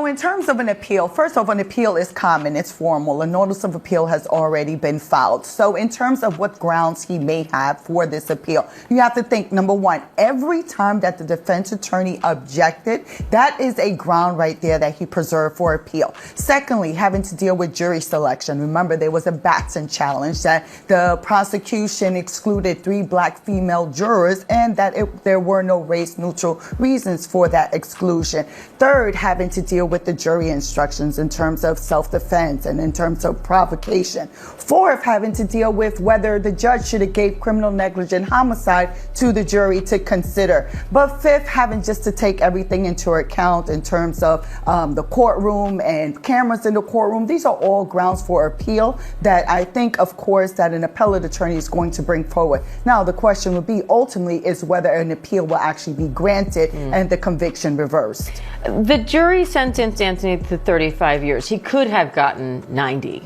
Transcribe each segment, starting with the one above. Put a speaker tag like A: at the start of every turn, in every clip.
A: So in terms of an appeal, first off, an appeal is common, it's formal. A notice of appeal has already been filed. So in terms of what grounds he may have for this appeal, you have to think, number one, every time that the defense attorney objected, that is a ground right there that he preserved for appeal. Secondly, having to deal with jury selection. Remember, there was a Batson challenge that the prosecution excluded 3 black female jurors and that there were no race-neutral reasons for that exclusion. Third, having to deal with the jury instructions in terms of self-defense and in terms of provocation. Fourth, having to deal with whether the judge should have gave criminal negligent homicide to the jury to consider. But fifth, having just to take everything into account in terms of the courtroom and cameras in the courtroom. These are all grounds for appeal that I think, of course, that an appellate attorney is going to bring forward. Now, the question would be ultimately is whether an appeal will actually be granted and the conviction reversed.
B: The jury sentenced Anthony to 35 years. He could have gotten 90.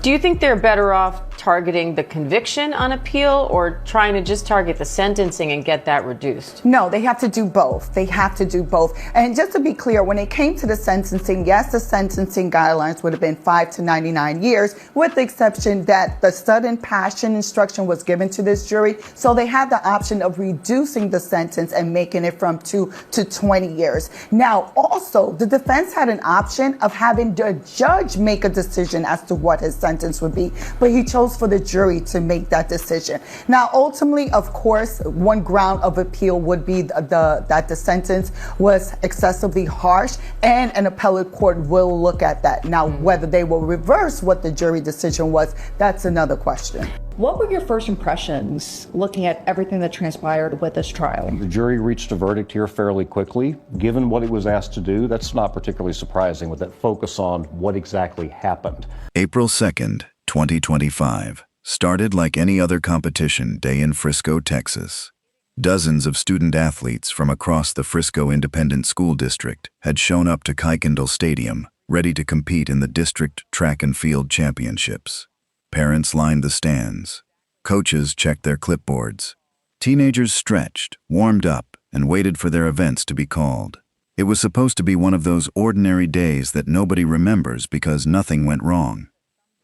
B: Do you think they're better off targeting the conviction on appeal or trying to just target the sentencing and get that reduced?
A: No, they have to do both. They have to do both. And just to be clear, when it came to the sentencing, yes, the sentencing guidelines would have been 5 to 99 years, with the exception that the sudden passion instruction was given to this jury. So they had the option of reducing the sentence and making it from 2 to 20 years. Now, also, the defense had an option of having the judge make a decision as to what his sentence would be, but he chose for the jury to make that decision. Now, ultimately, of course, one ground of appeal would be that the sentence was excessively harsh, and an appellate court will look at that. Now, whether they will reverse what the jury decision was, that's another question.
C: What were your first impressions looking at everything that transpired with this trial?
D: The jury reached a verdict here fairly quickly. Given what it was asked to do, that's not particularly surprising with that focus on what exactly happened.
E: April 2nd, 2025, started like any other competition day in Frisco, Texas. Dozens of student athletes from across the Frisco Independent School District had shown up to Kuykendall Stadium, ready to compete in the district track and field championships. Parents lined the stands. Coaches checked their clipboards. Teenagers stretched, warmed up, and waited for their events to be called. It was supposed to be one of those ordinary days that nobody remembers because nothing went wrong.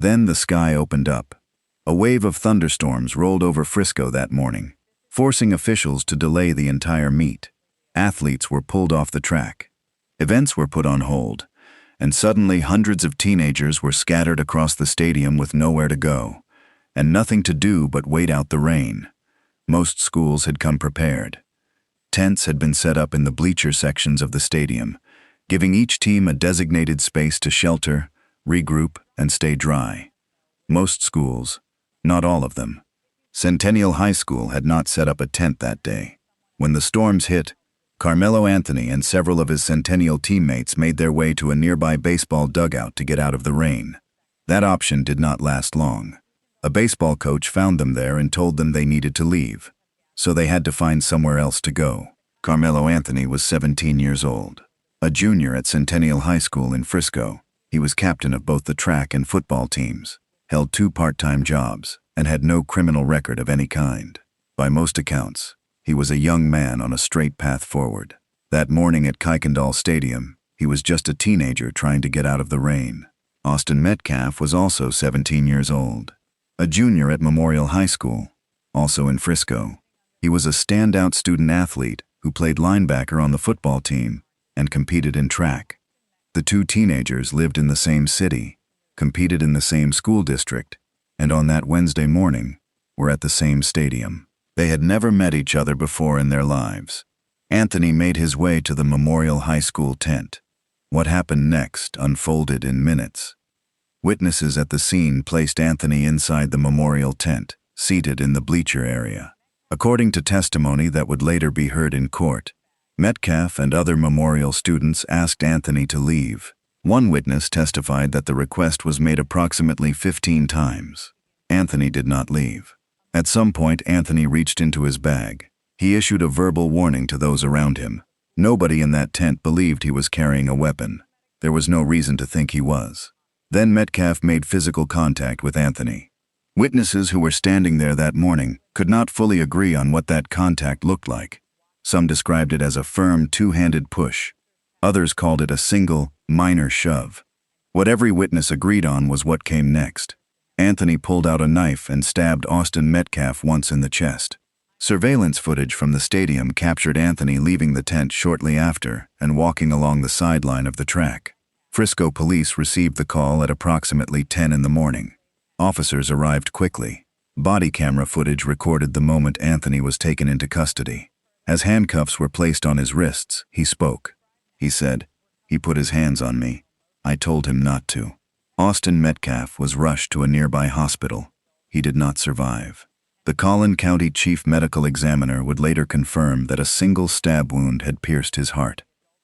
E: Then the sky opened up. A wave of thunderstorms rolled over Frisco that morning, forcing officials to delay the entire meet. Athletes were pulled off the track. Events were put on hold. And suddenly hundreds of teenagers were scattered across the stadium with nowhere to go, and nothing to do but wait out the rain. Most schools had come prepared. Tents had been set up in the bleacher sections of the stadium, giving each team a designated space to shelter, regroup, and stay dry. Most schools, not all of them. Centennial High School had not set up a tent that day. When the storms hit, Karmelo Anthony and several of his Centennial teammates made their way to a nearby baseball dugout to get out of the rain. That option did not last long. A baseball coach found them there and told them they needed to leave, so they had to find somewhere else to go. Karmelo Anthony was 17 years old, a junior at Centennial High School in Frisco. He was captain of both the track and football teams, held 2 part-time jobs, and had no criminal record of any kind. By most accounts, he was a young man on a straight path forward. That morning at Kuykendall Stadium, he was just a teenager trying to get out of the rain. Austin Metcalf was also 17 years old, a junior at Memorial High School, also in Frisco. He was a standout student athlete who played linebacker on the football team and competed in track. The 2 teenagers lived in the same city, competed in the same school district, and on that Wednesday morning, were at the same stadium. They had never met each other before in their lives. Anthony made his way to the Memorial High School tent. What happened next unfolded in minutes. Witnesses at the scene placed Anthony inside the memorial tent, seated in the bleacher area. According to testimony that would later be heard in court, Metcalf and other memorial students asked Anthony to leave. One witness testified that the request was made approximately 15 times. Anthony did not leave. At some point, Anthony reached into his bag. He issued a verbal warning to those around him. Nobody in that tent believed he was carrying a weapon. There was no reason to think he was. Then Metcalf made physical contact with Anthony. Witnesses who were standing there that morning could not fully agree on what that contact looked like. Some described it as a firm, two-handed push. Others called it a single, minor shove. What every witness agreed on was what came next. Anthony pulled out a knife and stabbed Austin Metcalf once in the chest. Surveillance footage from the stadium captured Anthony leaving the tent shortly after and walking along the sideline of the track. Frisco police received the call at approximately 10 in the morning. Officers arrived quickly. Body camera footage recorded the moment Anthony was taken into custody. As handcuffs were placed on his wrists, he spoke. He said, "He put his hands on me. I told him not to." Austin Metcalf was rushed to a nearby hospital. He did not survive. The Collin County chief medical examiner would later confirm that a single stab wound had pierced his heart.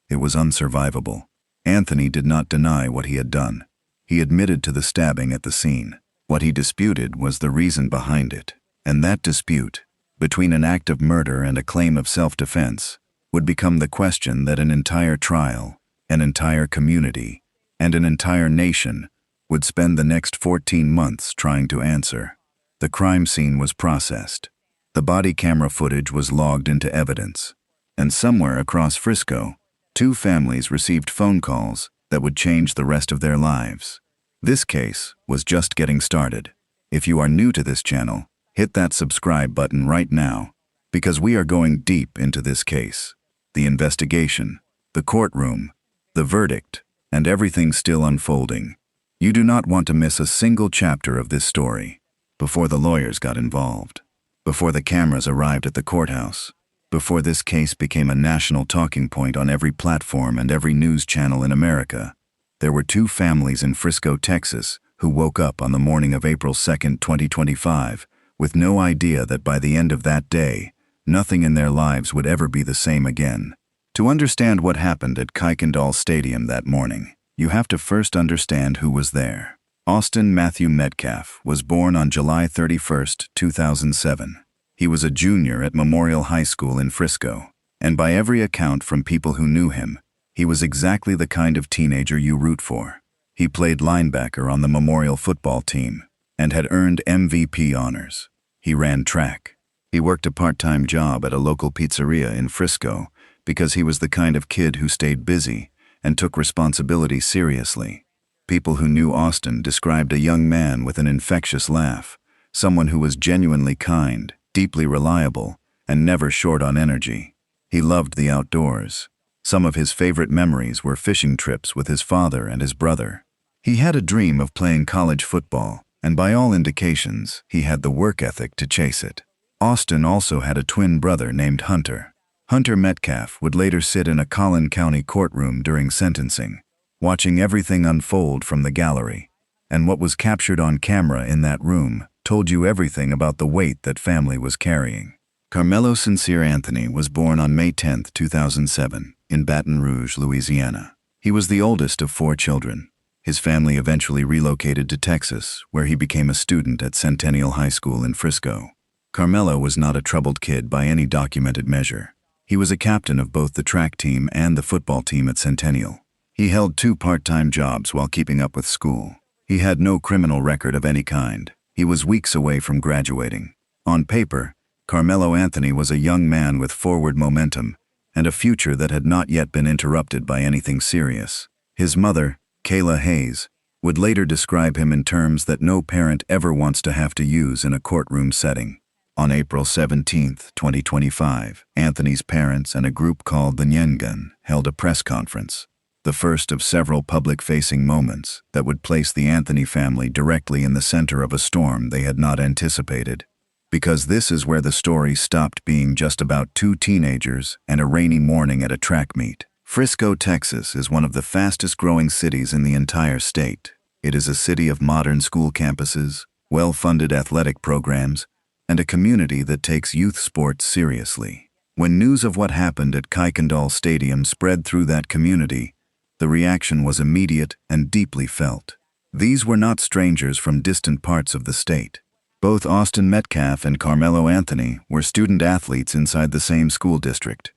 E: It was unsurvivable. Anthony did not deny what he had done. He admitted to the stabbing at the scene. What he disputed was the reason behind it, and that dispute, between an act of murder and a claim of self-defense, would become the question that an entire trial, an entire community, and an entire nation would spend the next 14 months trying to answer. The crime scene was processed. The body camera footage was logged into evidence. And somewhere across Frisco, 2 families received phone calls that would change the rest of their lives. This case was just getting started. If you are new to this channel, hit that subscribe button right now, because we are going deep into this case. The investigation, the courtroom, the verdict, and everything still unfolding. You do not want to miss a single chapter of this story. Before the lawyers got involved, before the cameras arrived at the courthouse, before this case became a national talking point on every platform and every news channel in America, there were 2 families in Frisco, Texas, who woke up on the morning of April 2, 2025, with no idea that by the end of that day, nothing in their lives would ever be the same again. To understand what happened at Kuykendall Stadium that morning, you have to first understand who was there. Austin Matthew Metcalf was born on July 31, 2007. He was a junior at Memorial High School in Frisco, and by every account from people who knew him, he was exactly the kind of teenager you root for. He played linebacker on the Memorial football team and had earned MVP honors. He ran track. He worked a part-time job at a local pizzeria in Frisco because he was the kind of kid who stayed busy and took responsibility seriously. People who knew Austin described a young man with an infectious laugh, someone who was genuinely kind, deeply reliable, and never short on energy. He loved the outdoors. Some of his favorite memories were fishing trips with his father and his brother. He had a dream of playing college football, and by all indications, he had the work ethic to chase it. Austin also had a twin brother named Hunter. Hunter Metcalf would later sit in a Collin County courtroom during sentencing, watching everything unfold from the gallery. And what was captured on camera in that room told you everything about the weight that family was carrying. Karmelo Sincere Anthony was born on May 10, 2007, in Baton Rouge, Louisiana. He was the oldest of 4 children. His family eventually relocated to Texas, where he became a student at Centennial High School in Frisco. Karmelo was not a troubled kid by any documented measure. He was a captain of both the track team and the football team at Centennial. He held 2 part-time jobs while keeping up with school. He had no criminal record of any kind. He was weeks away from graduating. On paper, Karmelo Anthony was a young man with forward momentum and a future that had not yet been interrupted by anything serious. His mother, Kayla Hayes, would later describe him in terms that no parent ever wants to have to use in a courtroom setting. On April 17, 2025, Anthony's parents and a group called the Nyengun held a press conference, the first of several public-facing moments that would place the Anthony family directly in the center of a storm they had not anticipated. Because this is where the story stopped being just about 2 teenagers and a rainy morning at a track meet. Frisco, Texas is one of the fastest-growing cities in the entire state. It is a city of modern school campuses, well-funded athletic programs, and a community that takes youth sports seriously. When news of what happened at Kuykendall Stadium spread through that community, the reaction was immediate and deeply felt. These were not strangers from distant parts of the state. Both Austin Metcalf and Karmelo Anthony were student athletes inside the same school district.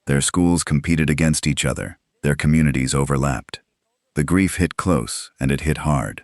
E: Their schools competed against each other. Their communities overlapped. The grief hit close, and it hit hard.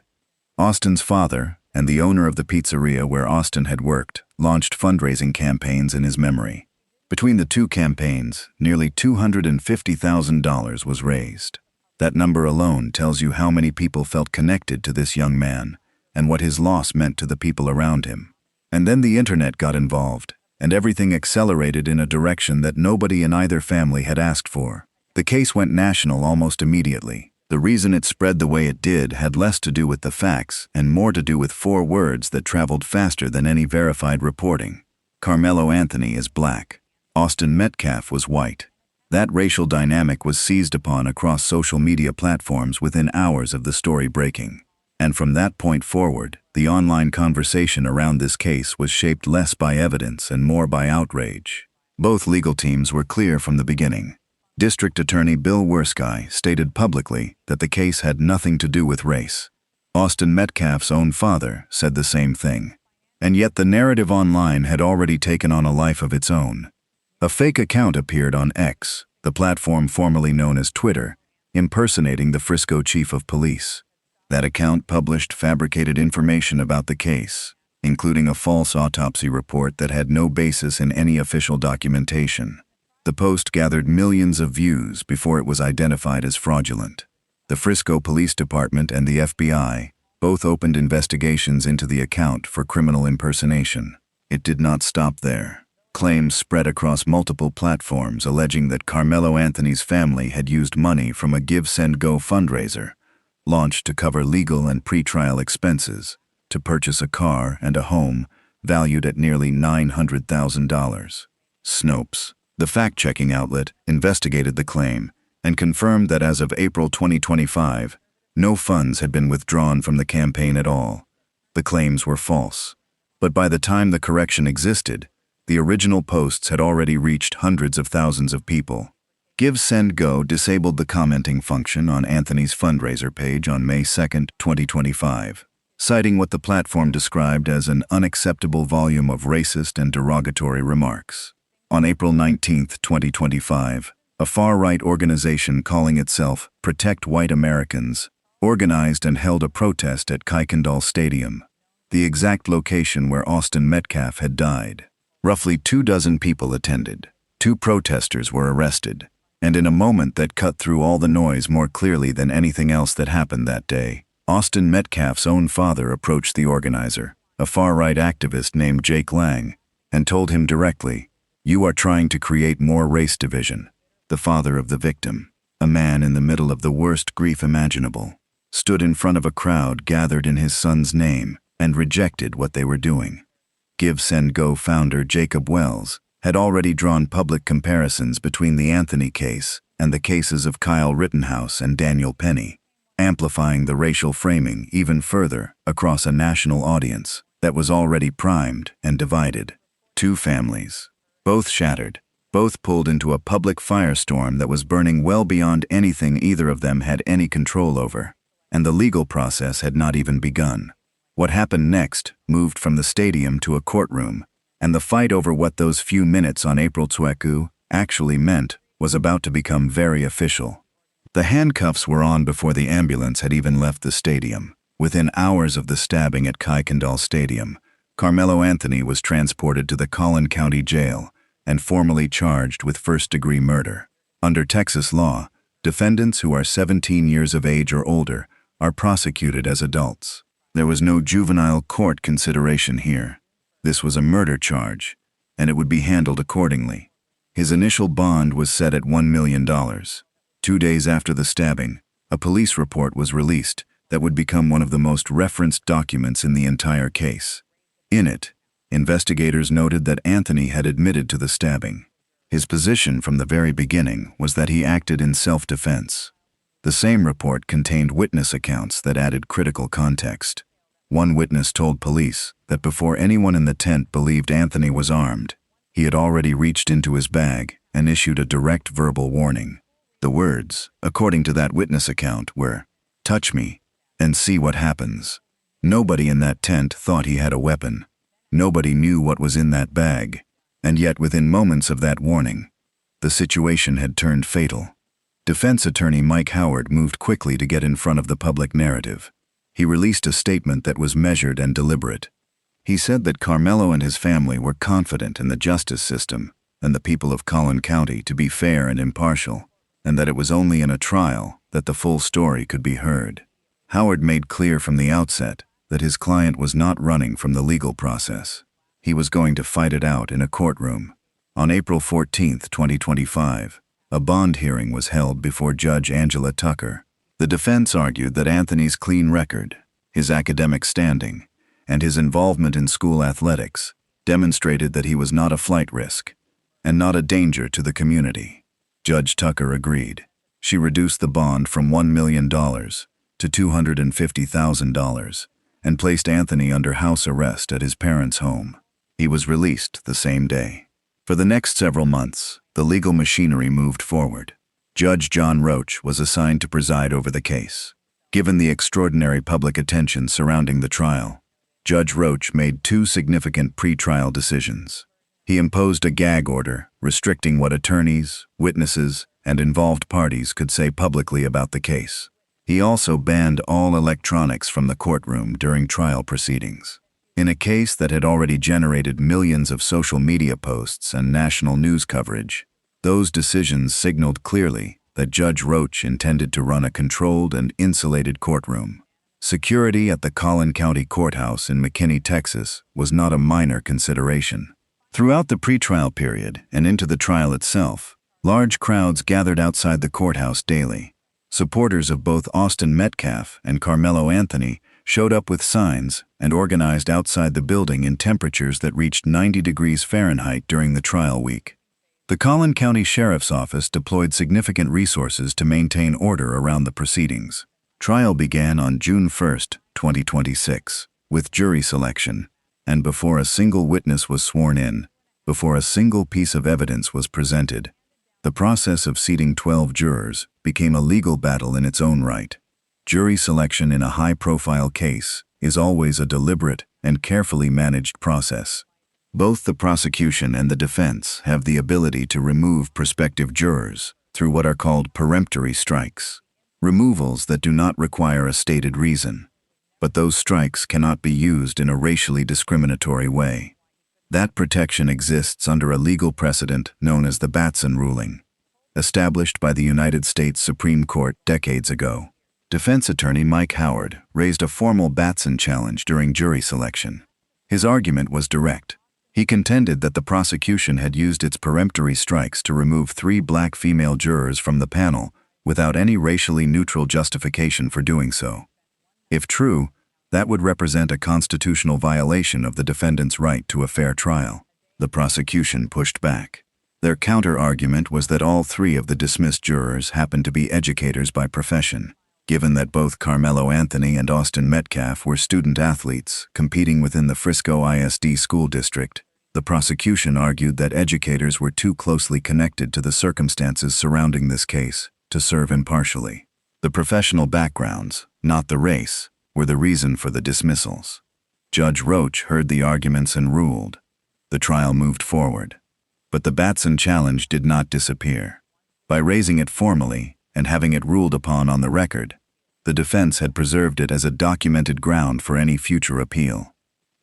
E: Austin's father, and the owner of the pizzeria where Austin had worked, launched fundraising campaigns in his memory. Between the 2 campaigns, nearly $250,000 was raised. That number alone tells you how many people felt connected to this young man and what his loss meant to the people around him. And then the internet got involved, and everything accelerated in a direction that nobody in either family had asked for. The case went national almost immediately. The reason it spread the way it did had less to do with the facts and more to do with 4 words that traveled faster than any verified reporting. Karmelo Anthony is black. Austin Metcalf was white. That racial dynamic was seized upon across social media platforms within hours of the story breaking. And from that point forward, the online conversation around this case was shaped less by evidence and more by outrage. Both legal teams were clear from the beginning. District Attorney Bill Werskey stated publicly that the case had nothing to do with race. Austin Metcalf's own father said the same thing. And yet the narrative online had already taken on a life of its own. A fake account appeared on X, the platform formerly known as Twitter, impersonating the Frisco chief of police. That account published fabricated information about the case, including a false autopsy report that had no basis in any official documentation. The post gathered millions of views before it was identified as fraudulent. The Frisco Police Department and the FBI both opened investigations into the account for criminal impersonation. It did not stop there. Claims spread across multiple platforms alleging that Karmelo Anthony's family had used money from a Give Send Go fundraiser, launched to cover legal and pretrial expenses, to purchase a car and a home valued at nearly $900,000. Snopes, the fact-checking outlet, investigated the claim and confirmed that as of April 2025, no funds had been withdrawn from the campaign at all. The claims were false. But by the time the correction existed, the original posts had already reached hundreds of thousands of people. Give Send Go disabled the commenting function on Anthony's fundraiser page on May 2, 2025, citing what the platform described as an unacceptable volume of racist and derogatory remarks. On April 19, 2025, a far-right organization calling itself Protect White Americans organized and held a protest at Kuykendall Stadium, the exact location where Austin Metcalf had died. Roughly 24 people attended. 2 protesters were arrested. And in a moment that cut through all the noise more clearly than anything else that happened that day, Austin Metcalf's own father approached the organizer, a far-right activist named Jake Lang, and told him directly, "You are trying to create more race division." The father of the victim, a man in the middle of the worst grief imaginable, stood in front of a crowd gathered in his son's name and rejected what they were doing. Give Send Go founder Jacob Wells had already drawn public comparisons between the Anthony case and the cases of Kyle Rittenhouse and Daniel Penny, amplifying the racial framing even further across a national audience that was already primed and divided. 2 families, both shattered, both pulled into a public firestorm that was burning well beyond anything either of them had any control over, and the legal process had not even begun. What happened next moved from the stadium to a courtroom, and the fight over what those few minutes on April 2 actually meant was about to become very official. The handcuffs were on before the ambulance had even left the stadium. Within hours of the stabbing at Kuykendall Stadium, Karmelo Anthony was transported to the Collin County Jail and formally charged with first-degree murder. Under Texas law, defendants who are 17 years of age or older are prosecuted as adults. There was no juvenile court consideration here. This was a murder charge, and it would be handled accordingly. His initial bond was set at $1 million. 2 days after the stabbing, a police report was released that would become one of the most referenced documents in the entire case. In it, investigators noted that Anthony had admitted to the stabbing. His position from the very beginning was that he acted in self-defense. The same report contained witness accounts that added critical context. One witness told police that before anyone in the tent believed Anthony was armed, he had already reached into his bag and issued a direct verbal warning. The words, according to that witness account, were, "Touch me and see what happens." Nobody in that tent thought he had a weapon. Nobody knew what was in that bag, and yet within moments of that warning, the situation had turned fatal. Defense attorney Mike Howard moved quickly to get in front of the public narrative. He released a statement that was measured and deliberate. He said that Karmelo and his family were confident in the justice system and the people of Collin County to be fair and impartial, and that it was only in a trial that the full story could be heard. Howard made clear from the outset that his client was not running from the legal process. He was going to fight it out in a courtroom. On April 14, 2025, a bond hearing was held before Judge Angela Tucker. The defense argued that Anthony's clean record, his academic standing, and his involvement in school athletics demonstrated that he was not a flight risk and not a danger to the community. Judge Tucker agreed. She reduced the bond from $1 million to $250,000 and placed Anthony under house arrest at his parents' home. He was released the same day. For the next several months, the legal machinery moved forward. Judge John Roach was assigned to preside over the case. Given the extraordinary public attention surrounding the trial, Judge Roach made two significant pre-trial decisions. He imposed a gag order restricting what attorneys, witnesses, and involved parties could say publicly about the case. He also banned all electronics from the courtroom during trial proceedings. In a case that had already generated millions of social media posts and national news coverage, those decisions signaled clearly that Judge Roach intended to run a controlled and insulated courtroom. Security at the Collin County Courthouse in McKinney, Texas, was not a minor consideration. Throughout the pretrial period and into the trial itself, large crowds gathered outside the courthouse daily. Supporters of both Austin Metcalf and Karmelo Anthony showed up with signs and organized outside the building in temperatures that reached 90 degrees Fahrenheit during the trial week. The Collin County Sheriff's Office deployed significant resources to maintain order around the proceedings. Trial began on June 1, 2026, with jury selection, and before a single witness was sworn in, before a single piece of evidence was presented, the process of seating 12 jurors became a legal battle in its own right. Jury selection in a high-profile case is always a deliberate and carefully managed process. Both the prosecution and the defense have the ability to remove prospective jurors through what are called peremptory strikes, removals that do not require a stated reason. But those strikes cannot be used in a racially discriminatory way. That protection exists under a legal precedent known as the Batson ruling, established by the United States Supreme Court decades ago. Defense attorney Mike Howard raised a formal Batson challenge during jury selection. His argument was direct. He contended that the prosecution had used its peremptory strikes to remove 3 black female jurors from the panel without any racially neutral justification for doing so. If true, that would represent a constitutional violation of the defendant's right to a fair trial. The prosecution pushed back. Their counter-argument was that all 3 of the dismissed jurors happened to be educators by profession. Given that both Karmelo Anthony and Austin Metcalf were student athletes competing within the Frisco ISD school district, the prosecution argued that educators were too closely connected to the circumstances surrounding this case to serve impartially. The professional backgrounds, not the race, were the reason for the dismissals. Judge Roach heard the arguments and ruled. The trial moved forward. But the Batson challenge did not disappear. By raising it formally and having it ruled upon on the record, the defense had preserved it as a documented ground for any future appeal.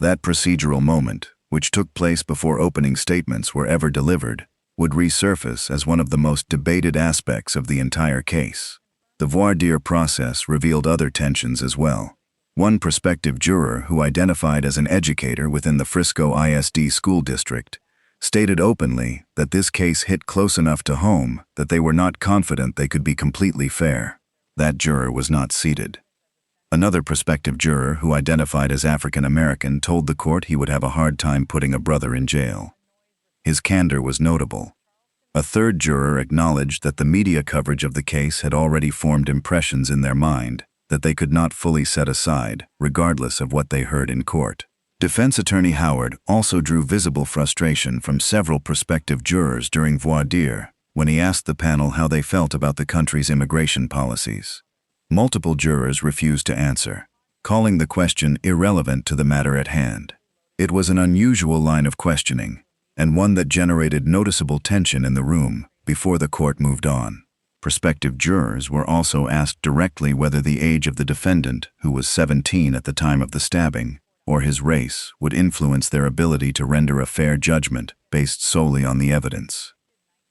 E: That procedural moment, which took place before opening statements were ever delivered, would resurface as one of the most debated aspects of the entire case. The voir dire process revealed other tensions as well. One prospective juror who identified as an educator within the Frisco ISD school district stated openly that this case hit close enough to home that they were not confident they could be completely fair. That juror was not seated. Another prospective juror who identified as African American told the court he would have a hard time putting a brother in jail. His candor was notable. A third juror acknowledged that the media coverage of the case had already formed impressions in their mind that they could not fully set aside, regardless of what they heard in court. Defense attorney Howard also drew visible frustration from several prospective jurors during voir dire when he asked the panel how they felt about the country's immigration policies. Multiple jurors refused to answer, calling the question irrelevant to the matter at hand. It was an unusual line of questioning, and one that generated noticeable tension in the room before the court moved on. Prospective jurors were also asked directly whether the age of the defendant, who was 17 at the time of the stabbing, or his race would influence their ability to render a fair judgment based solely on the evidence.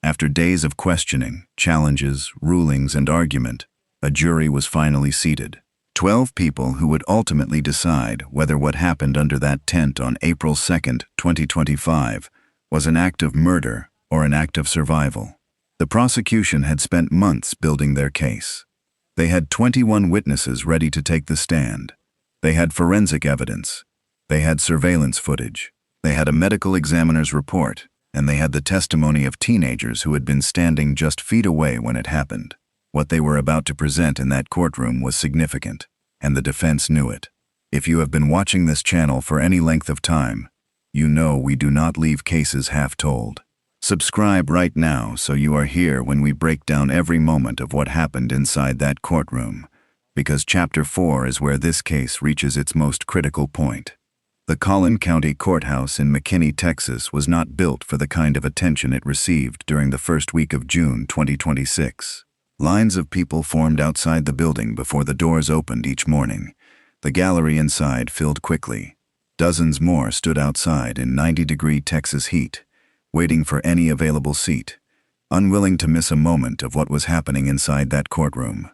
E: After days of questioning, challenges, rulings, and argument, A jury was finally seated. 12 people who would ultimately decide whether what happened under that tent on April 2, 2025, was an act of murder or an act of survival. The prosecution had spent months building their case. They had 21 witnesses ready to take the stand. They had forensic evidence. They had surveillance footage. They had a medical examiner's report, and they had the testimony of teenagers who had been standing just feet away when it happened. What they were about to present in that courtroom was significant, and the defense knew it. If you have been watching this channel for any length of time, you know we do not leave cases half-told. Subscribe right now so you are here when we break down every moment of what happened inside that courtroom, because Chapter 4 is where this case reaches its most critical point. The Collin County Courthouse in McKinney, Texas was not built for the kind of attention it received during the first week of June 2026. Lines of people formed outside the building before the doors opened each morning. The gallery inside filled quickly. Dozens more stood outside in 90-degree Texas heat, waiting for any available seat, unwilling to miss a moment of what was happening inside that courtroom.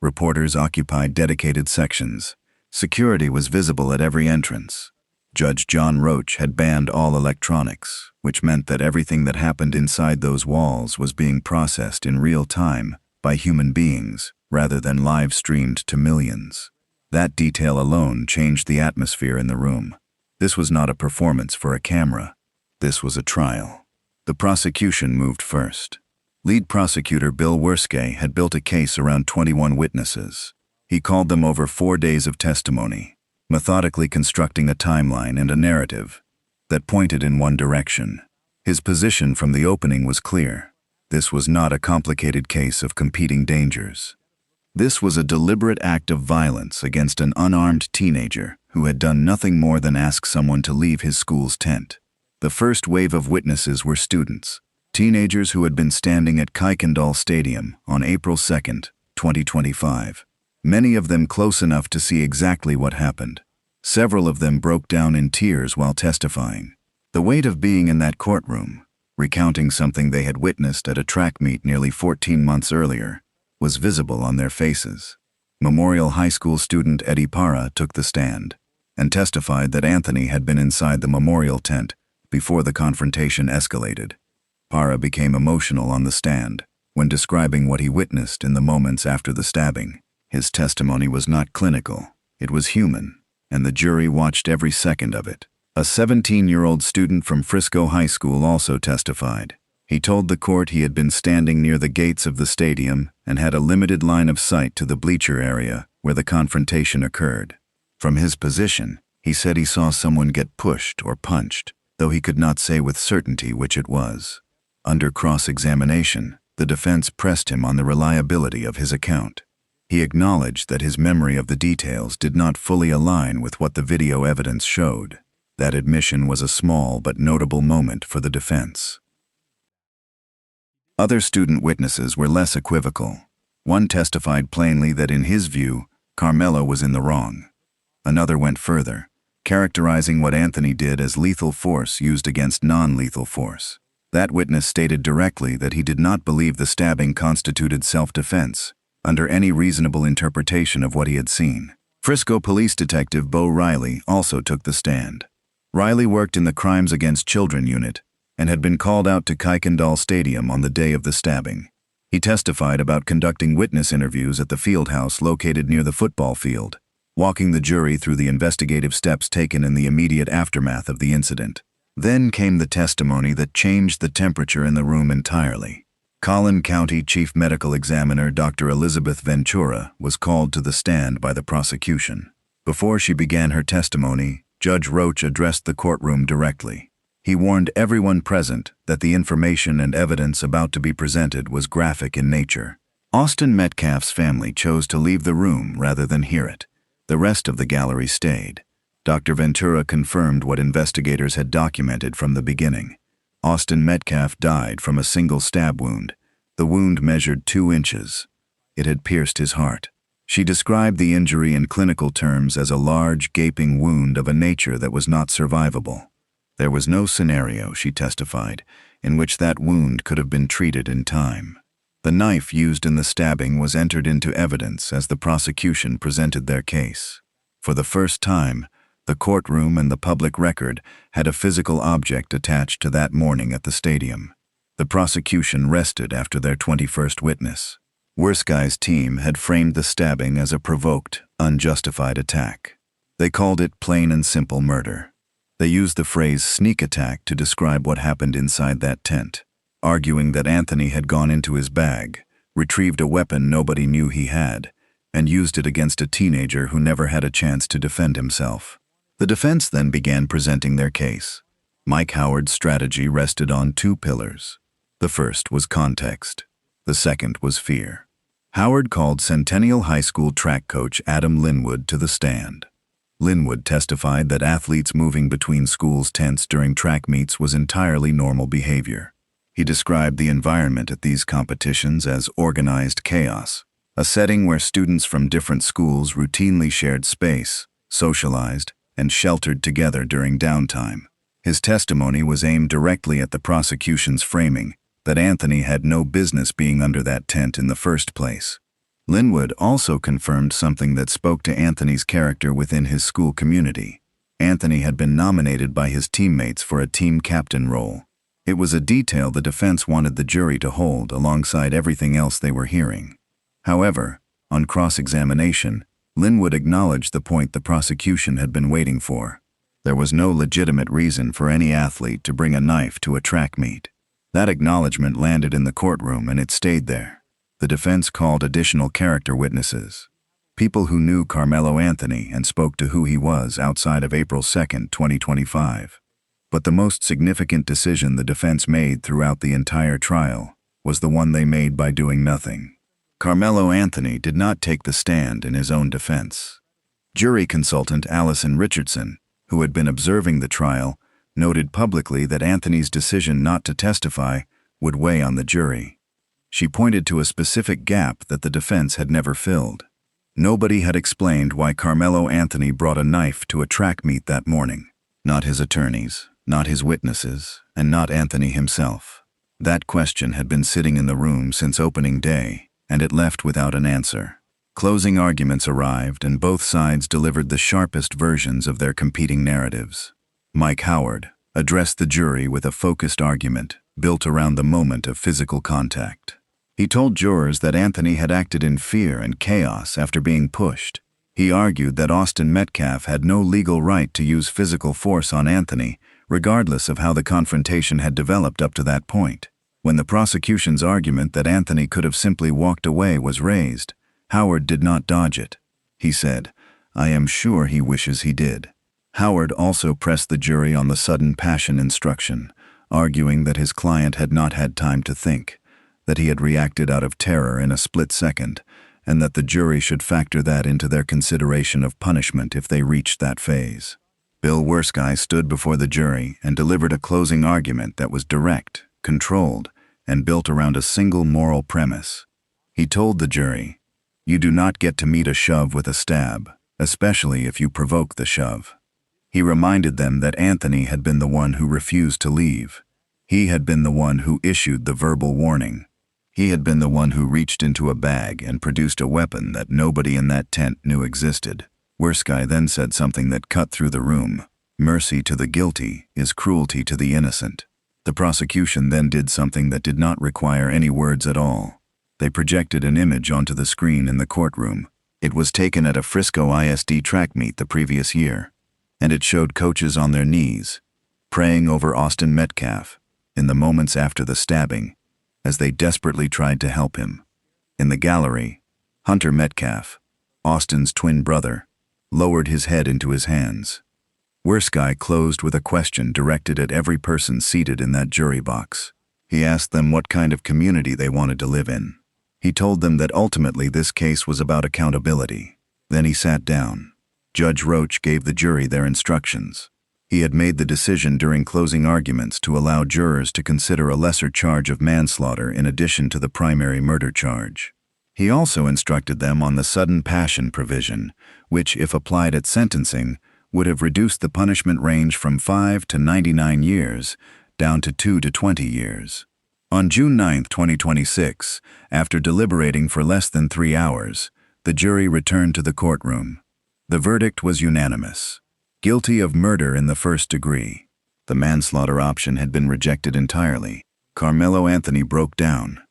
E: Reporters occupied dedicated sections. Security was visible at every entrance. Judge John Roach had banned all electronics, which meant that everything that happened inside those walls was being processed in real time by human beings rather than live-streamed to millions. That detail alone changed the atmosphere in the room. This was not a performance for a camera. This was a trial. The prosecution moved first. Lead prosecutor Bill Werske had built a case around 21 witnesses. He called them over 4 days of testimony, methodically constructing a timeline and a narrative that pointed in one direction. His position from the opening was clear. This was not a complicated case of competing dangers. This was a deliberate act of violence against an unarmed teenager who had done nothing more than ask someone to leave his school's tent. The first wave of witnesses were students, teenagers who had been standing at Kuykendall Stadium on April 2, 2025. Many of them close enough to see exactly what happened. Several of them broke down in tears while testifying. The weight of being in that courtroom, recounting something they had witnessed at a track meet nearly 14 months earlier, was visible on their faces. Memorial High School student Eddie Parra took the stand and testified that Anthony had been inside the memorial tent before the confrontation escalated. Parra became emotional on the stand when describing what he witnessed in the moments after the stabbing. His testimony was not clinical, it was human, and the jury watched every second of it. A 17-year-old student from Frisco High School also testified. He told the court he had been standing near the gates of the stadium and had a limited line of sight to the bleacher area where the confrontation occurred. From his position, he said he saw someone get pushed or punched, though he could not say with certainty which it was. Under cross-examination, the defense pressed him on the reliability of his account. He acknowledged that his memory of the details did not fully align with what the video evidence showed. That admission was a small but notable moment for the defense. Other student witnesses were less equivocal. One testified plainly that in his view, Karmelo was in the wrong. Another went further, characterizing what Anthony did as lethal force used against non-lethal force. That witness stated directly that he did not believe the stabbing constituted self-defense, under any reasonable interpretation of what he had seen. Frisco Police Detective Bo Riley also took the stand. Riley worked in the Crimes Against Children unit and had been called out to Kuykendall Stadium on the day of the stabbing. He testified about conducting witness interviews at the field house located near the football field, walking the jury through the investigative steps taken in the immediate aftermath of the incident. Then came the testimony that changed the temperature in the room entirely. Collin County Chief Medical Examiner Dr. Elizabeth Ventura was called to the stand by the prosecution. Before she began her testimony, Judge Roach addressed the courtroom directly. He warned everyone present that the information and evidence about to be presented was graphic in nature. Austin Metcalf's family chose to leave the room rather than hear it. The rest of the gallery stayed. Dr. Ventura confirmed what investigators had documented from the beginning. Austin Metcalf died from a single stab wound. The wound measured 2 inches. It had pierced his heart. She described the injury in clinical terms as a large, gaping wound of a nature that was not survivable. There was no scenario, she testified, in which that wound could have been treated in time. The knife used in the stabbing was entered into evidence as the prosecution presented their case. For the first time, the courtroom and the public record had a physical object attached to that morning at the stadium. The prosecution rested after their 21st witness. Werskai's team had framed the stabbing as a provoked, unjustified attack. They called it plain and simple murder. They used the phrase sneak attack to describe what happened inside that tent, arguing that Anthony had gone into his bag, retrieved a weapon nobody knew he had, and used it against a teenager who never had a chance to defend himself. The defense then began presenting their case. Mike Howard's strategy rested on two pillars. The first was context. The second was fear. Howard called Centennial High School track coach Adam Linwood to the stand. Linwood testified that athletes moving between schools' tents during track meets was entirely normal behavior. He described the environment at these competitions as organized chaos, a setting where students from different schools routinely shared space, socialized, and sheltered together during downtime. His testimony was aimed directly at the prosecution's framing that Anthony had no business being under that tent in the first place. Linwood also confirmed something that spoke to Anthony's character within his school community. Anthony had been nominated by his teammates for a team captain role. It was a detail the defense wanted the jury to hold alongside everything else they were hearing. However, on cross-examination, Linwood acknowledged the point the prosecution had been waiting for. There was no legitimate reason for any athlete to bring a knife to a track meet. That acknowledgement landed in the courtroom and it stayed there. The defense called additional character witnesses, people who knew Karmelo Anthony and spoke to who he was outside of April 2, 2025. But the most significant decision the defense made throughout the entire trial was the one they made by doing nothing. Karmelo Anthony did not take the stand in his own defense. Jury consultant Allison Richardson, who had been observing the trial, noted publicly that Anthony's decision not to testify would weigh on the jury. She pointed to a specific gap that the defense had never filled. Nobody had explained why Karmelo Anthony brought a knife to a track meet that morning. Not his attorneys, not his witnesses, and not Anthony himself. That question had been sitting in the room since opening day, and it left without an answer. Closing arguments arrived, and both sides delivered the sharpest versions of their competing narratives. Mike Howard addressed the jury with a focused argument built around the moment of physical contact. He told jurors that Anthony had acted in fear and chaos after being pushed. He argued that Austin Metcalf had no legal right to use physical force on Anthony, regardless of how the confrontation had developed up to that point. When the prosecution's argument that Anthony could have simply walked away was raised, Howard did not dodge it. He said, "I am sure he wishes he did." Howard also pressed the jury on the sudden passion instruction, arguing that his client had not had time to think, that he had reacted out of terror in a split second, and that the jury should factor that into their consideration of punishment if they reached that phase. Bill Werskai stood before the jury and delivered a closing argument that was direct, controlled, and built around a single moral premise. He told the jury, "You do not get to meet a shove with a stab, especially if you provoke the shove." He reminded them that Anthony had been the one who refused to leave. He had been the one who issued the verbal warning. He had been the one who reached into a bag and produced a weapon that nobody in that tent knew existed. Werskai then said something that cut through the room. "Mercy to the guilty is cruelty to the innocent." The prosecution then did something that did not require any words at all. They projected an image onto the screen in the courtroom. It was taken at a Frisco ISD track meet the previous year, and it showed coaches on their knees, praying over Austin Metcalf in the moments after the stabbing, as they desperately tried to help him. In the gallery, Hunter Metcalf, Austin's twin brother, lowered his head into his hands. Werskai closed with a question directed at every person seated in that jury box. He asked them what kind of community they wanted to live in. He told them that ultimately this case was about accountability. Then he sat down. Judge Roach gave the jury their instructions. He had made the decision during closing arguments to allow jurors to consider a lesser charge of manslaughter in addition to the primary murder charge. He also instructed them on the sudden passion provision, which, if applied at sentencing, would have reduced the punishment range from 5 to 99 years down to 2 to 20 years. On June 9, 2026, after deliberating for less than 3 hours, the jury returned to the courtroom. The verdict was unanimous. Guilty of murder in the first degree. The manslaughter option had been rejected entirely. Karmelo Anthony broke down.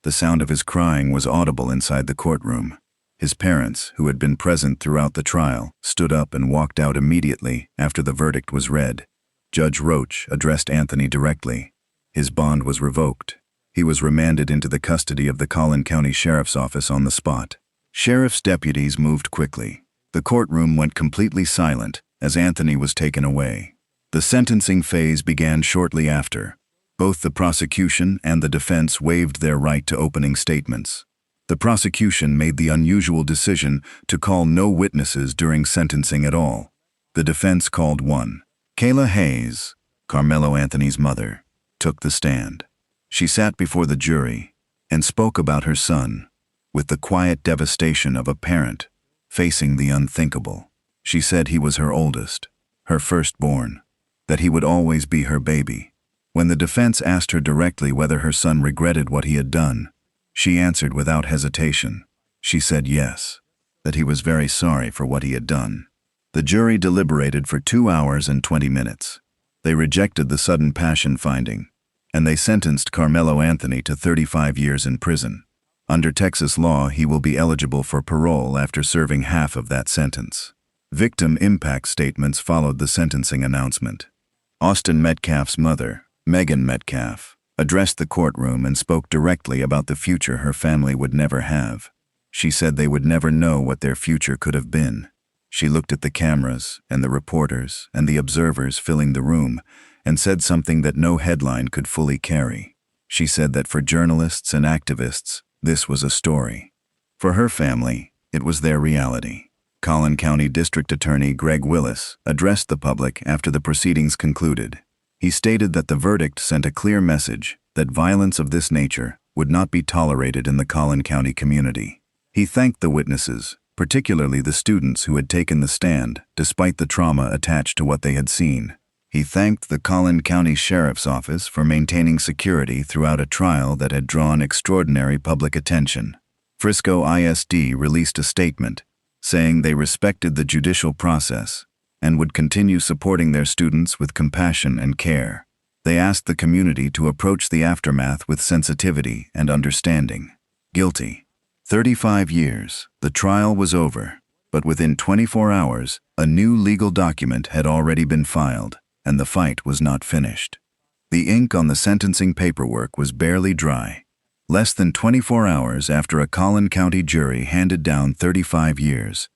E: The sound of his crying was audible inside the courtroom. His parents, who had been present throughout the trial, stood up and walked out immediately after the verdict was read. Judge Roach addressed Anthony directly. His bond was revoked. He was remanded into the custody of the Collin County Sheriff's Office on the spot. Sheriff's deputies moved quickly. The courtroom went completely silent as Anthony was taken away. The sentencing phase began shortly after. Both the prosecution and the defense waived their right to opening statements. The prosecution made the unusual decision to call no witnesses during sentencing at all. The defense called one. Kayla Hayes, Karmelo Anthony's mother, took the stand. She sat before the jury and spoke about her son with the quiet devastation of a parent facing the unthinkable. She said he was her oldest, her firstborn, that he would always be her baby. When the defense asked her directly whether her son regretted what he had done, she answered without hesitation. She said yes, that he was very sorry for what he had done. The jury deliberated for 2 hours and 20 minutes. They rejected the sudden passion finding, and they sentenced Karmelo Anthony to 35 years in prison. Under Texas law, he will be eligible for parole after serving half of that sentence. Victim impact statements followed the sentencing announcement. Austin Metcalf's mother, Megan Metcalf, addressed the courtroom and spoke directly about the future her family would never have. She said they would never know what their future could have been. She looked at the cameras and the reporters and the observers filling the room and said something that no headline could fully carry. She said that for journalists and activists, this was a story. For her family, it was their reality. Collin County District Attorney Greg Willis addressed the public after the proceedings concluded. He stated that the verdict sent a clear message that violence of this nature would not be tolerated in the Collin County community. He thanked the witnesses, particularly the students who had taken the stand despite the trauma attached to what they had seen. He thanked the Collin County Sheriff's Office for maintaining security throughout a trial that had drawn extraordinary public attention. Frisco ISD released a statement saying they respected the judicial process and would continue supporting their students with compassion and care. They asked the community to approach the aftermath with sensitivity and understanding. Guilty. 35 years. The trial was over, but within 24 hours, a new legal document had already been filed, and the fight was not finished. The ink on the sentencing paperwork was barely dry. Less than 24 hours after a Collin County jury handed down 35 years,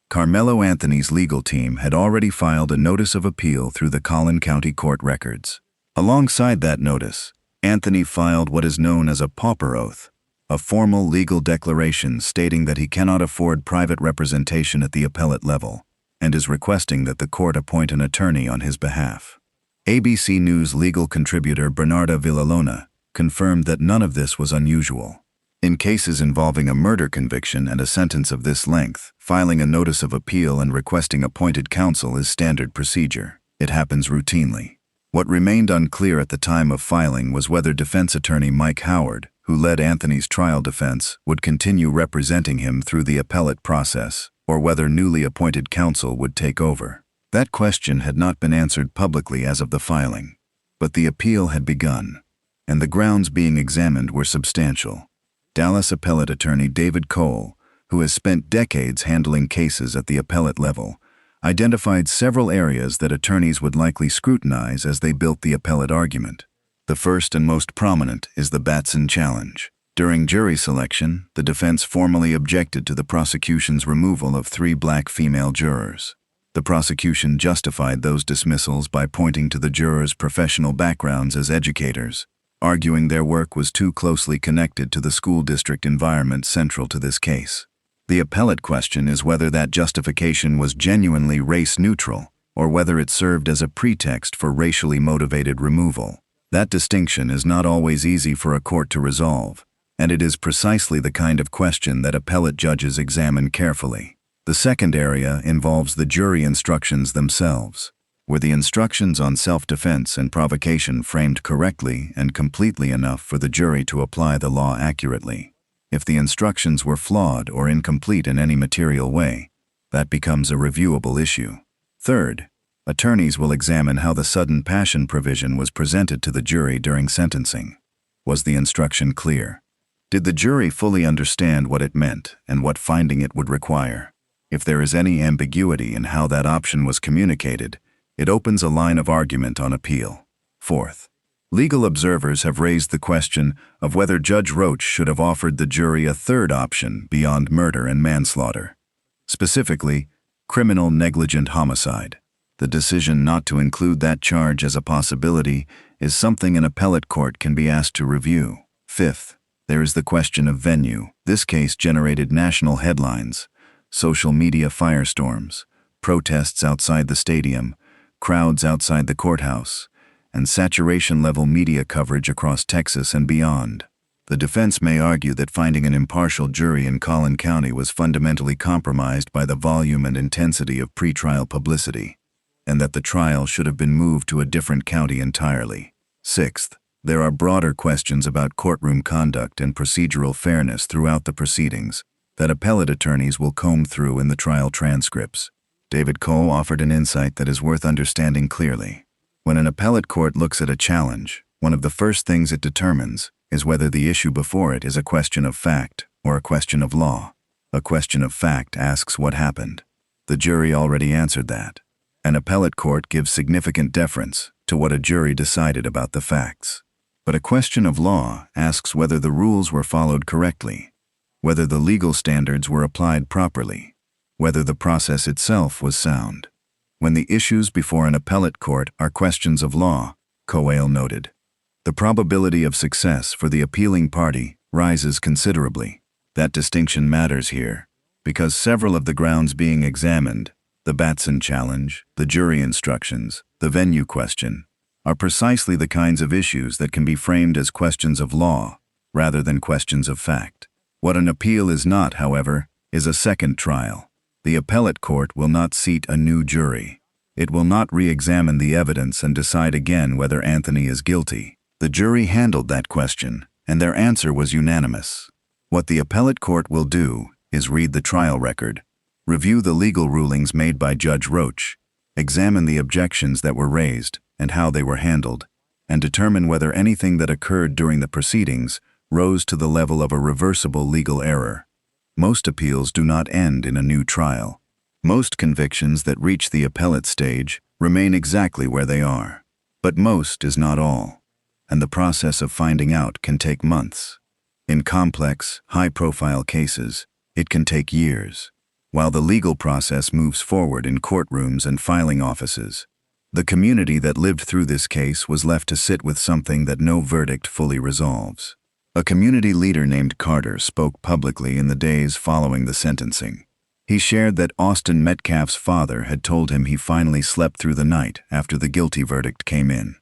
E: Karmelo Anthony's legal team had already filed a notice of appeal through the Collin County court records. Alongside that notice, Anthony filed what is known as a pauper oath, a formal legal declaration stating that he cannot afford private representation at the appellate level, and is requesting that the court appoint an attorney on his behalf. ABC News legal contributor Bernarda Villalona confirmed that none of this was unusual. In cases involving a murder conviction and a sentence of this length, filing a notice of appeal and requesting appointed counsel is standard procedure. It happens routinely. What remained unclear at the time of filing was whether defense attorney Mike Howard, who led Anthony's trial defense, would continue representing him through the appellate process, or whether newly appointed counsel would take over. That question had not been answered publicly as of the filing, but the appeal had begun, and the grounds being examined were substantial. Dallas appellate attorney David Cole, who has spent decades handling cases at the appellate level, identified several areas that attorneys would likely scrutinize as they built the appellate argument. The first and most prominent is the Batson challenge. During jury selection, the defense formally objected to the prosecution's removal of 3 black female jurors. The prosecution justified those dismissals by pointing to the jurors' professional backgrounds as educators, arguing their work was too closely connected to the school district environment central to this case. The appellate question is whether that justification was genuinely race-neutral, or whether it served as a pretext for racially motivated removal. That distinction is not always easy for a court to resolve, and it is precisely the kind of question that appellate judges examine carefully. The second area involves the jury instructions themselves. Were the instructions on self-defense and provocation framed correctly and completely enough for the jury to apply the law accurately? If the instructions were flawed or incomplete in any material way, that becomes a reviewable issue. Third, attorneys will examine how the sudden passion provision was presented to the jury during sentencing. Was the instruction clear? Did the jury fully understand what it meant and what finding it would require? If there is any ambiguity in how that option was communicated, it opens a line of argument on appeal. Fourth, legal observers have raised the question of whether Judge Roach should have offered the jury a third option beyond murder and manslaughter. Specifically, criminal negligent homicide. The decision not to include that charge as a possibility is something an appellate court can be asked to review. Fifth, there is the question of venue. This case generated national headlines, social media firestorms, protests outside the stadium, crowds outside the courthouse, and saturation-level media coverage across Texas and beyond. The defense may argue that finding an impartial jury in Collin County was fundamentally compromised by the volume and intensity of pretrial publicity, and that the trial should have been moved to a different county entirely. Sixth, there are broader questions about courtroom conduct and procedural fairness throughout the proceedings that appellate attorneys will comb through in the trial transcripts. David Cole offered an insight that is worth understanding clearly. When an appellate court looks at a challenge, one of the first things it determines is whether the issue before it is a question of fact or a question of law. A question of fact asks what happened. The jury already answered that. An appellate court gives significant deference to what a jury decided about the facts. But a question of law asks whether the rules were followed correctly, whether the legal standards were applied properly, whether the process itself was sound. When the issues before an appellate court are questions of law, Coale noted, the probability of success for the appealing party rises considerably. That distinction matters here, because several of the grounds being examined, the Batson challenge, the jury instructions, the venue question, are precisely the kinds of issues that can be framed as questions of law rather than questions of fact. What an appeal is not, however, is a second trial. The appellate court will not seat a new jury. It will not re-examine the evidence and decide again whether Anthony is guilty. The jury handled that question, and their answer was unanimous. What the appellate court will do is read the trial record, review the legal rulings made by Judge Roach, examine the objections that were raised and how they were handled, and determine whether anything that occurred during the proceedings rose to the level of a reversible legal error. Most appeals do not end in a new trial. Most convictions that reach the appellate stage remain exactly where they are. But most is not all, and the process of finding out can take months. In complex, high-profile cases, it can take years. While the legal process moves forward in courtrooms and filing offices, the community that lived through this case was left to sit with something that no verdict fully resolves. A community leader named Carter spoke publicly in the days following the sentencing. He shared that Austin Metcalf's father had told him he finally slept through the night after the guilty verdict came in.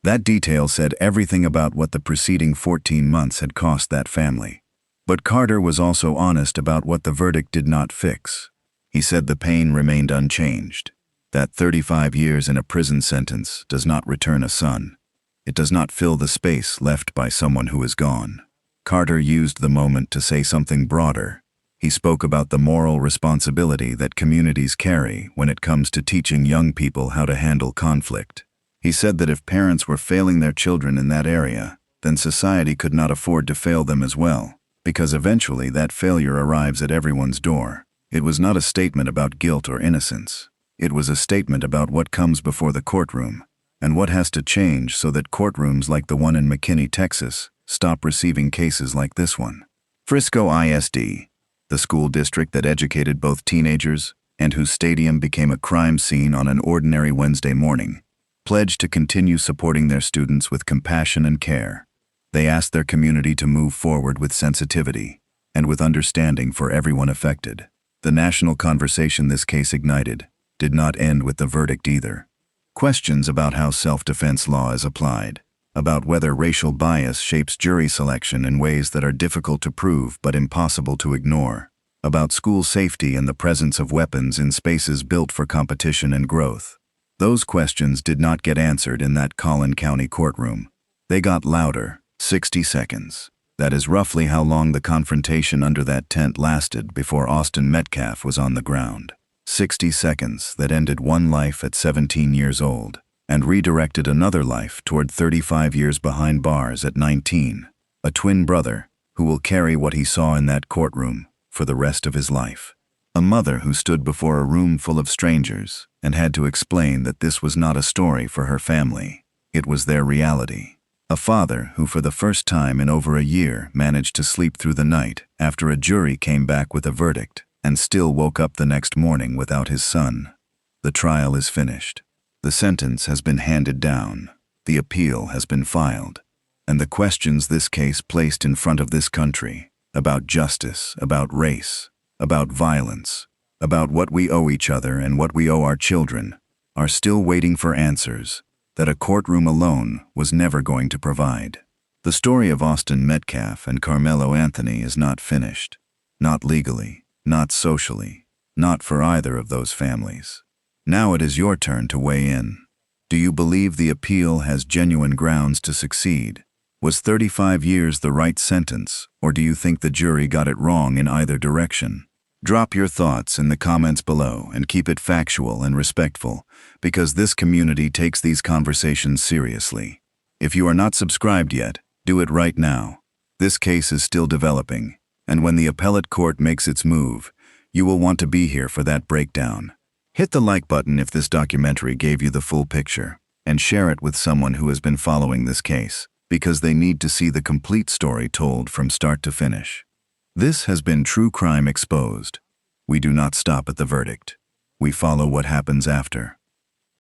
E: That detail said everything about what the preceding 14 months had cost that family. But Carter was also honest about what the verdict did not fix. He said the pain remained unchanged, that 35 years in a prison sentence does not return a son. It does not fill the space left by someone who is gone. Carter used the moment to say something broader. He spoke about the moral responsibility that communities carry when it comes to teaching young people how to handle conflict. He said that if parents were failing their children in that area, then society could not afford to fail them as well, because eventually that failure arrives at everyone's door. It was not a statement about guilt or innocence. It was a statement about what comes before the courtroom, and what has to change so that courtrooms like the one in McKinney, Texas, stop receiving cases like this one. Frisco ISD, the school district that educated both teenagers and whose stadium became a crime scene on an ordinary Wednesday morning, pledged to continue supporting their students with compassion and care. They asked their community to move forward with sensitivity and with understanding for everyone affected. The national conversation this case ignited did not end with the verdict either. Questions about how self-defense law is applied, about whether racial bias shapes jury selection in ways that are difficult to prove but impossible to ignore, about school safety and the presence of weapons in spaces built for competition and growth. Those questions did not get answered in that Collin County courtroom. They got louder, 60 seconds. That is roughly how long the confrontation under that tent lasted before Austin Metcalf was on the ground. 60 seconds that ended one life at 17 years old and redirected another life toward 35 years behind bars at 19, a twin brother who will carry what he saw in that courtroom for the rest of his life. A mother who stood before a room full of strangers and had to explain that this was not a story for her family. It was their reality. A father who for the first time in over a year managed to sleep through the night after a jury came back with a verdict and still woke up the next morning without his son. The trial is finished. The sentence has been handed down. The appeal has been filed. And the questions this case placed in front of this country about justice, about race, about violence, about what we owe each other and what we owe our children are still waiting for answers that a courtroom alone was never going to provide. The story of Austin Metcalf and Karmelo Anthony is not finished. Not legally, not socially, not for either of those families. Now it is your turn to weigh in. Do you believe the appeal has genuine grounds to succeed? Was 35 years the right sentence, or do you think the jury got it wrong in either direction? Drop your thoughts in the comments below and keep it factual and respectful, because this community takes these conversations seriously. If you are not subscribed yet, do it right now. This case is still developing, and when the appellate court makes its move, you will want to be here for that breakdown. Hit the like button if this documentary gave you the full picture, and share it with someone who has been following this case, because they need to see the complete story told from start to finish. This has been True Crime Exposed. We do not stop at the verdict. We follow what happens after.